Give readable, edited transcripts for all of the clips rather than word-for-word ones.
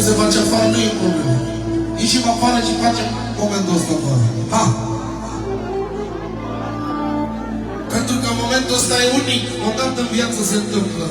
se face afară, nu e problemă. Ieșim afară și facem momentul ăsta afară. Ha! Pentru că momentul ăsta e unic. Odată în viață se întâmplă.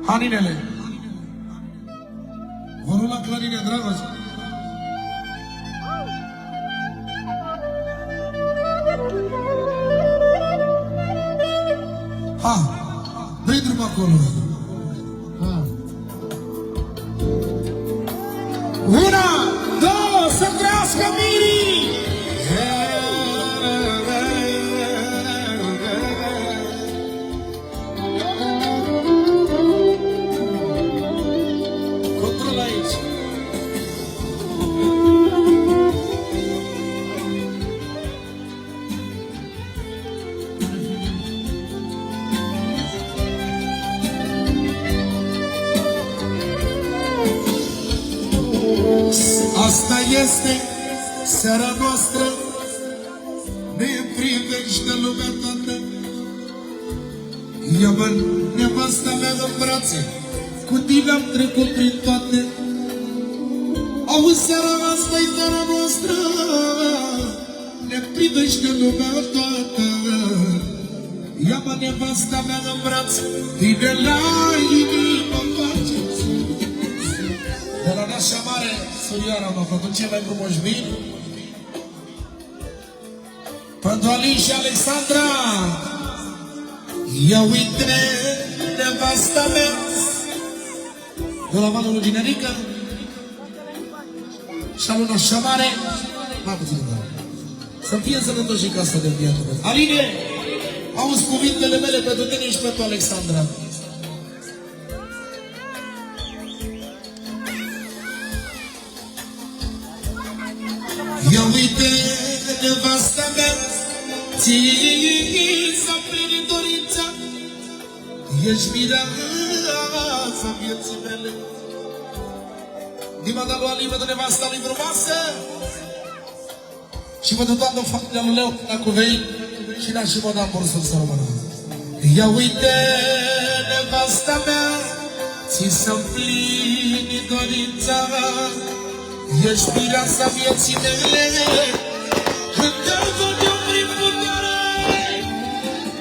Haninele, vă rog la clarine, dragos. Ha, dă-i drum acolo. Ha. Una, două, să crească mirii! Asta este seara noastră, ne privește lumea toată. Ia-mă, nevasta mea în brațe, cu tine am trecut prin toate. Auzi, seara asta-i seara noastră, ne privește lumea toată. Ia-mă, nevasta mea în brațe, tine la inimă face. De la Nașa Mare, surioara mă, pentru cei mai frumoși vini, pentru Alin și Alexandra. Ia uite, nevasta mea, de la Valul lui Ginerică și al lui Nașa Mare, mai puțin, să-mi fie sănătoși și casă de viață. Aline, auzi cuvintele mele pentru tine și pentru Alexandra. Ia uite, nevasta mea, ți s-a plinit dorința, ești mireasa vieții mele. Dima de lui Alin, pentru nevasta lui frumoasă și pentru toată familia lui Leu, dacă vei, și da și Modan Borsul să rămână. Ia uite, nevasta mea, ți s-a plinit dorința, ești mireasa vieții mele. Când te văd eu prin putere,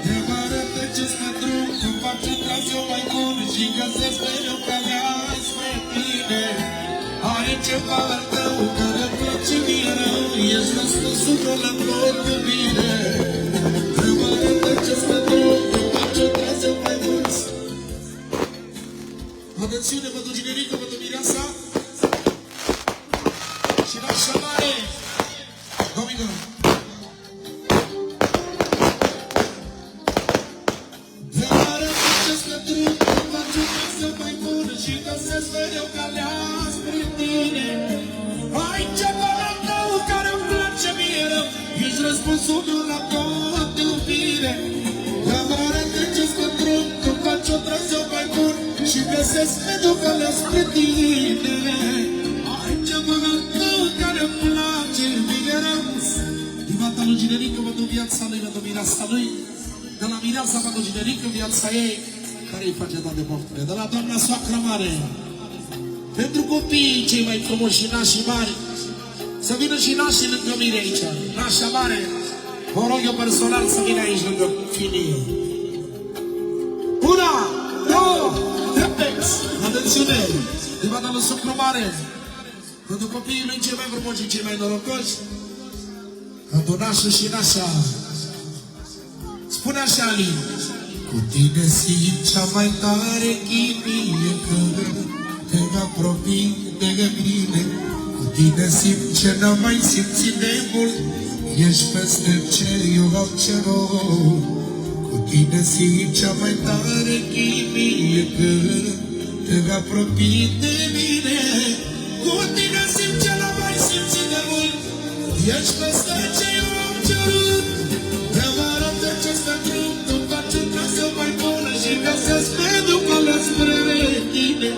te mă arătă ce-ți pe drum, când fac ce tras eu mai bun și găsesc mereu calea spre tine. Ai ceva al tău care-mi place mie rău, ești răspunsul meu la tot iubire. Te mă arătă ce-ți pe drum, când fac ce tras eu mai bun. Atențiune pentru Ginerică, pentru mireasa și Nașa Mare. Domingo. Te arătăcesc pe drum, când faci o casă mai bună și găsesc mereu calea spre tine. Ai ceva la tău care-mi place mie rău, ești răspunsul meu la tot iubire. Te arătăcesc pe drum, când faci o traseu mai bun și găsesc mereu calea spre tine. Ai ceva la tău care-mi place mie rău. Divata lui Ginerică pentru viața lui, pentru mireasa lui. De la mireasa pentru Ginerică, viața ei, care îi face toate poftele. De la doamna soacră mare, pentru copiii cei mai frumoși și nașii mari, să vină și nașii lângă mine aici. Nașa Mare, vă rog eu personal să vină aici lângă finie. Una, două, trei, Atențiune! Îi va da un sucru mare pentru copiii lui cei mai frumoși și cei mai norocoși. Adonașul și nașa. Spune așa, Alin. Cu tine simt cea mai tare chimie, că te apropii de mine. Cu tine simt ce n-am mai simțit de mult. Ești peste ce eu am cerut. Cu tine simt cea mai tare chimie, că te apropii de mine. Cu tine simt ce n-am mai simțit de mult. Ești peste ce eu am cerut. Te-am arătat ce-sta drum, tu faci un traseu mai bună și găsesc pe după la spre tine.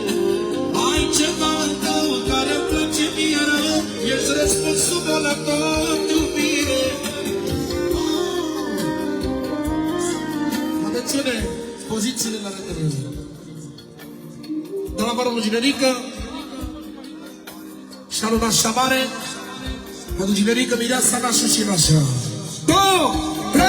Ai ceva în tău care-mi place mie rău, ești răspunsul meu la tot iubire. Atențiune, pozițiile la rândul. De la barul Ginerică, și alul nașa mare, pentru Ginerică, mireasa, nașul și nașa. 2, 3!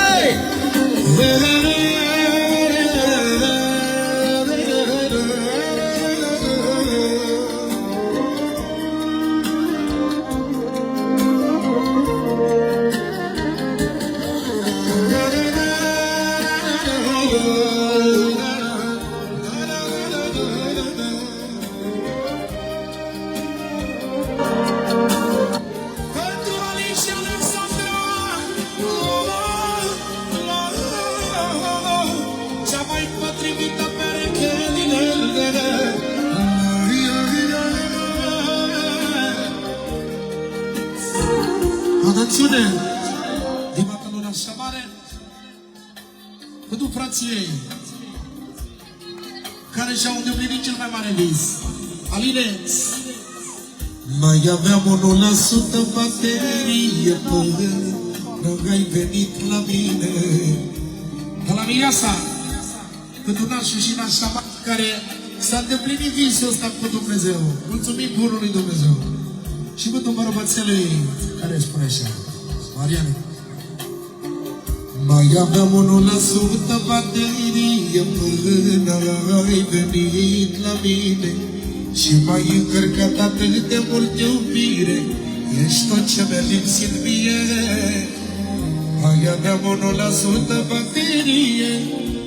Atențiune! Din Batalul așa mare, pentru frații ei, care și-au îndeplinit cel mai mare vis. Alineț! Mai aveam 1% baterie până ai venit la mine. De la Mireasa, pentru nașul și nașa mare, care s-a îndeplinit visul ăsta cu Dumnezeu. Mulțumim Bunului Dumnezeu. Și pentru bărbățelul care spune așa, Mariane. Mai aveam 1% baterie până ai venit la mine. Și m-ai încărcat atât de mult iubire, ești tot ce mi-a lipsit mie. Mai aveam 1% baterie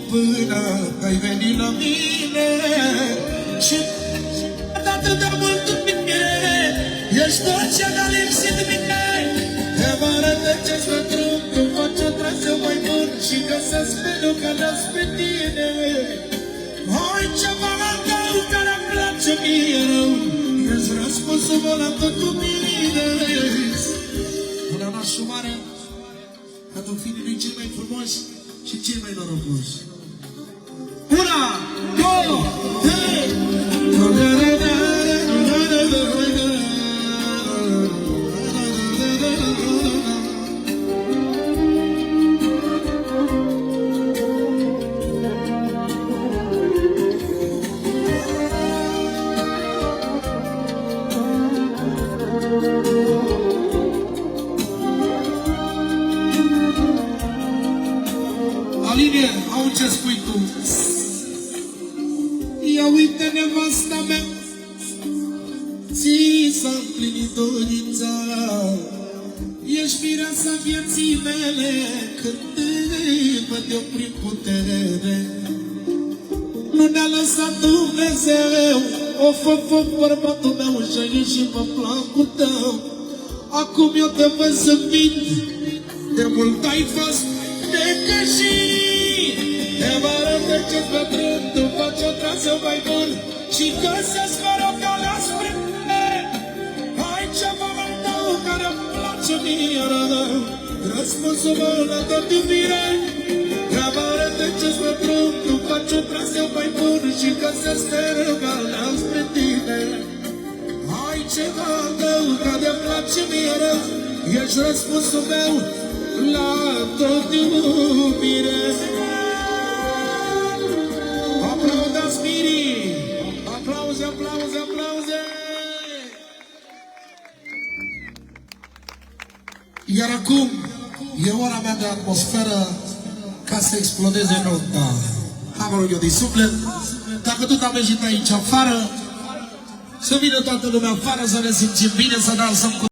până ai venit la mine. Și atât de mult iubire, ești tot ce mi-a lipsit mie. Te-am arătat ce-ți mă drum, tu faci o traseu mai bun și găsesc felul că las pe tine. Ai ceva la tău care-mi place mie rău, ești răspunsul meu la tot cu mine. Până nașul mare, pentru fiii cei mai frumoși și cei mai norocoși. 1, 2, 3! Aline, au ce spui tu? Ia uite nevasta mea, ți s-a împlinit dorința. Ești mireasa vieții mele, când te văd eu prin putere. Nu ne-a lăsat Dumnezeu, of, bărbatul meu și-a ieșit pe placul tău. Acum eu te văd zâmbit, de mult ai fost necăjit. Te-am arătat ce-ți bătrân, tu faci o traseu mai bun și găsesc mereu calea spre mine. Ai ceva mai tău care-mi place mie rău, răspunsul meu la tot iubire. Te-am arătat ce-ți bătrân, tu faci o traseu mai bun și găsesc mereu calea spre tine. Ai ceva tău care-mi place mie rău, ești răspunsul meu la tot iubire. Aplaudați mirii! Aplauze, aplauze, aplauze! Iar acum e ora mea de atmosferă ca să explodeze nota. mă rog eu, din suflet. Dacă tot am ieșit aici afară, să vină toată lumea afară, să ne simțim bine, să dansăm cu